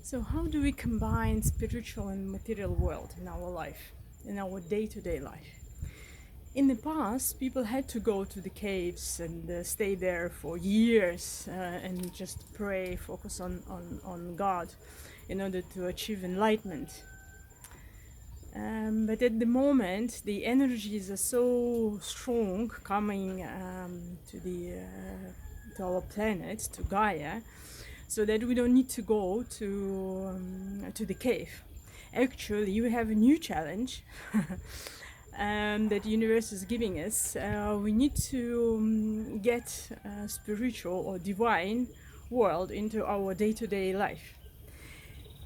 So how do we combine spiritual and material world in our life, in our day-to-day life? In the past, people had to go to the caves and stay there for years and just pray, focus on God in order to achieve enlightenment. But at the moment, the energies are so strong coming to our planet, to Gaia, so that we don't need to go to the cave. Actually, we have a new challenge that the universe is giving us. We need to get spiritual or divine world into our day-to-day life,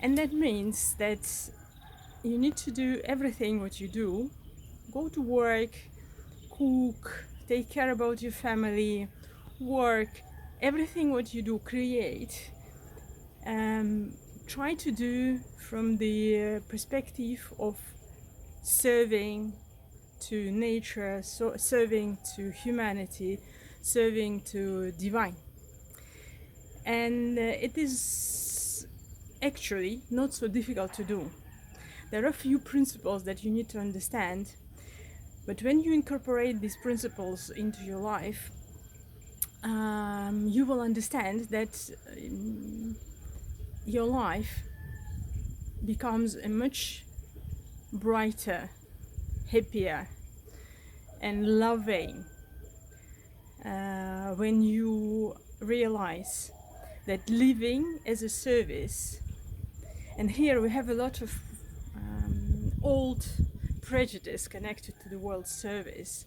and that means that you need to do everything what you do. Go to work, cook, take care about your family, work, everything what you do, create. Try to do from the perspective of serving to nature, serving to humanity, serving to divine. And it is actually not so difficult to do. There are a few principles that you need to understand, but when you incorporate these principles into your life, you will understand that your life becomes a much brighter, happier and loving when you realize that living as a service, and here we have a lot of old prejudice connected to the word service,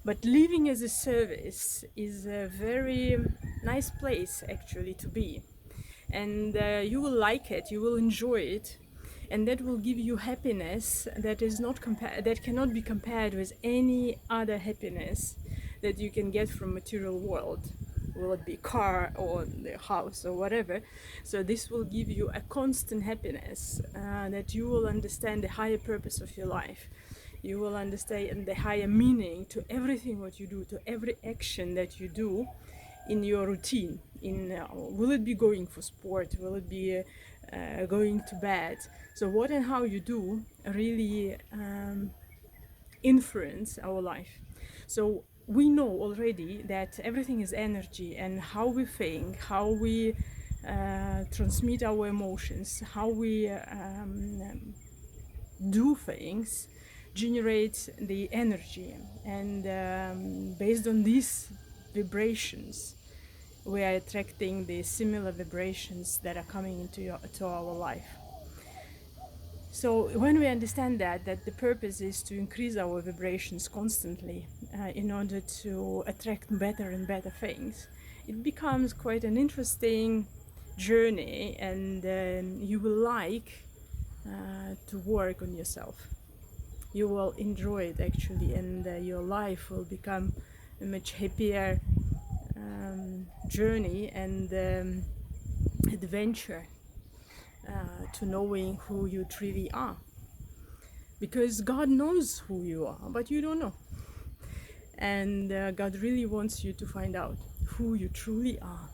but living as a service is a very nice place actually to be, and you will like it, you will enjoy it, and that will give you happiness that is not that cannot be compared with any other happiness that you can get from material world, will it be car or the house or whatever. So this will give you a constant happiness that you will understand the higher purpose of your life. You will understand the higher meaning to everything what you do, to every action that you do in your routine. Will it be going for sport, will it be going to bed? So what and how you do really influence our life. So we know already that everything is energy, and how we think, how we transmit our emotions, how we do things generate the energy, and based on these vibrations we are attracting the similar vibrations that are coming to our life. So when we understand that the purpose is to increase our vibrations constantly in order to attract better and better things, it becomes quite an interesting journey, and you will like to work on yourself. You will enjoy it actually, and your life will become a much happier journey and adventure to knowing who you truly are, because God knows who you are, but you don't know, and God really wants you to find out who you truly are.